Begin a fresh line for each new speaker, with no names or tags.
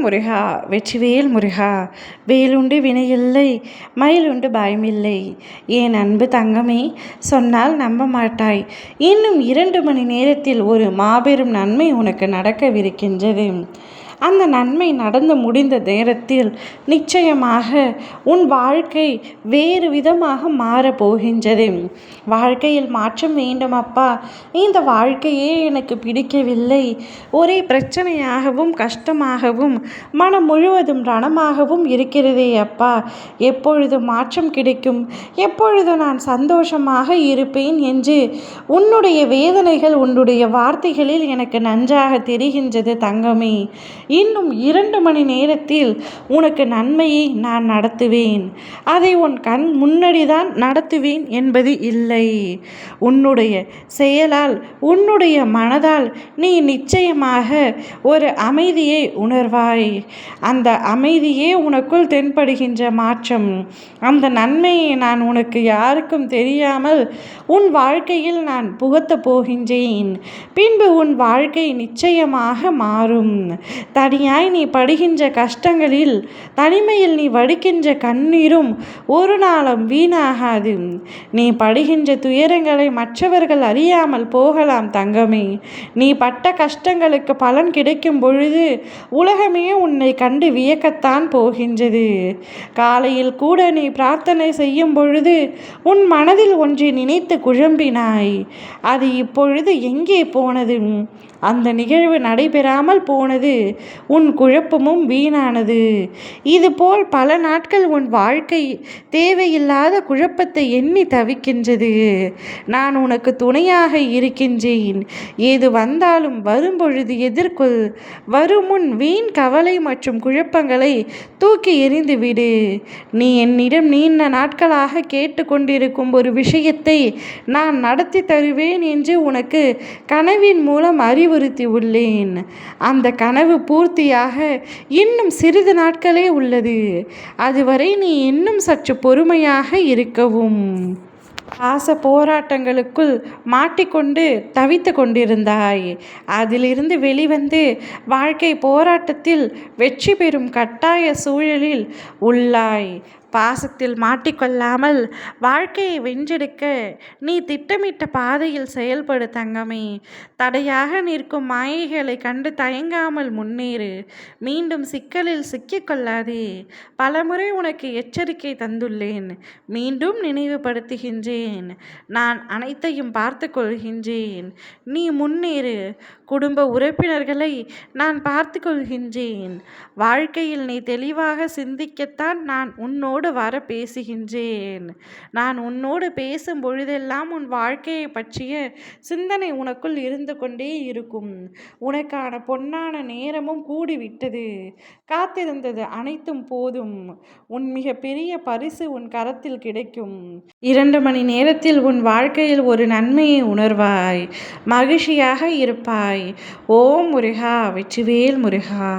முருகா வெற்றிவேல் முருகா. வேலுண்டு வினையில்லை, மயிலுண்டு பயமில்லை. என் அன்பு தங்கமே, சொன்னால் நம்ப மாட்டாய். இன்னும் 2 மணி நேரத்தில் ஒரு மாபெரும் நன்மை உனக்கு நடக்கவிருக்கின்றது. அந்த நன்மை நடந்து முடிந்த நேரத்தில் நிச்சயமாக உன் வாழ்க்கை வேறு விதமாக மாறப்போகின்றது. வாழ்க்கையில் மாற்றம் வேண்டும் அப்பா, இந்த வாழ்க்கையே எனக்கு பிடிக்கவில்லை, ஒரே பிரச்சனையாகவும் கஷ்டமாகவும் மனம் முழுவதும் ரணமாகவும் இருக்கிறதே அப்பா, எப்பொழுது மாற்றம் கிடைக்கும், எப்பொழுது நான் சந்தோஷமாக இருப்பேன் என்று உன்னுடைய வேதனைகள் உன்னுடைய வார்த்தைகளில் எனக்கு நன்றாக தெரிகின்றது தங்கமே. இன்னும் 2 மணி நேரத்தில் உனக்கு நன்மையை நான் நடத்துவேன். அதை உன் கண் முன்னாடிதான் நடத்துவேன் என்பது இல்லை. உன்னுடைய செயலால், உன்னுடைய மனதால் நீ நிச்சயமாக ஒரு அமைதியை உணர்வாய். அந்த அமைதியே உனக்குள் தென்படுகின்ற மாற்றம். அந்த நன்மையை நான் உனக்கு யாருக்கும் தெரியாமல் உன் வாழ்க்கையில் நான் புகுத்தப் போகின்றேன். பின்பு உன் வாழ்க்கை நிச்சயமாக மாறும். தனியாய் நீ படுகின்ற கஷ்டங்களில், தனிமையில் நீ வடிக்கின்ற கண்ணீரும் ஒரு நாளும் வீணாகாது. நீ படுகின்ற துயரங்களை மற்றவர்கள் அறியாமல் போகலாம் தங்கமே. நீ பட்ட கஷ்டங்களுக்கு பலன் கிடைக்கும் பொழுது உலகமே உன்னை கண்டு வியக்கத்தான் போகின்றது. காலையில் கூட நீ பிரார்த்தனை செய்யும் பொழுது உன் மனதில் ஒன்றை நினைத்து குழம்பினாய். அது இப்பொழுது எங்கே போனது? அந்த நிகழ்வு நடைபெறாமல் போனது. உன் குழப்பமும் வீணானது. இதுபோல் பல நாட்கள் உன் வாழ்க்கை தேவையில்லாத குழப்பத்தை எண்ணி தவிக்கின்றது. நான் உனக்கு துணையாக இருக்கின்றேன். ஏது வந்தாலும் வரும்பொழுது எதிர்கொள். வருமுன் வீண் கவலை மற்றும் குழப்பங்களை தூக்கி எறிந்துவிடு. நீ என்னிடம் நீண்ட நாட்களாக கேட்டுக்கொண்டிருக்கும் ஒரு விஷயத்தை நான் நடத்தி தருவேன் என்று உனக்கு கனவின் மூலம் அறிவுறுத்தி உள்ளேன். அந்த கனவு பூர்த்தியாக இன்னும் சிறிது நாட்களே உள்ளது. அதுவரை நீ இன்னும் சற்று பொறுமையாக இருக்கவும். பாச போராட்டங்களுக்குள் மாட்டிக்கொண்டு தவித்து கொண்டிருந்தாய். அதிலிருந்து வெளிவந்து வாழ்க்கை போராட்டத்தில் வெற்றி பெறும் கட்டாய சூழலில் உள்ளாய். பாசத்தில் மாட்டிக்கொள்ளாமல் வாழ்க்கையை வென்றெடுக்க நீ திட்டமிட்ட பாதையில் செயல்படு தங்கமே. தடையாக நிற்கும் மாயைகளை கண்டு தயங்காமல் முன்னேறு. மீண்டும் சிக்கலில் சிக்கிக்கொள்ளாதே. பலமுறை உனக்கு எச்சரிக்கை தந்துள்ளேன். மீண்டும் நினைவுபடுத்துகின்றேன். நான் அனைத்தையும் பார்த்து கொள்கின்றேன். நீ முன்னேறு. குடும்ப உறுப்பினர்களை நான் பார்த்து கொள்கின்றேன். வாழ்க்கையில் நீ தெளிவாக சிந்திக்கத்தான் நான் உன்னோடு வர பேசுகின்றேன். நான் உன்னோடு பேசும் பொழுதெல்லாம் உன் வாழ்க்கையை பற்றிய சிந்தனை உனக்குள் இருந்து கொண்டே இருக்கும். உனக்கான பொன்னான நேரமும் கூடிவிட்டது. காத்திருந்தது அனைத்தும் போதும். உன் மிக பெரிய பரிசு உன் கரத்தில் கிடைக்கும். 2 மணி நேரத்தில் உன் வாழ்க்கையில் ஒரு நன்மையை உணர்வாய். மகிழ்ச்சியாக இருப்பாய். ஓம் முருகா வெற்றிவேல் முருகா.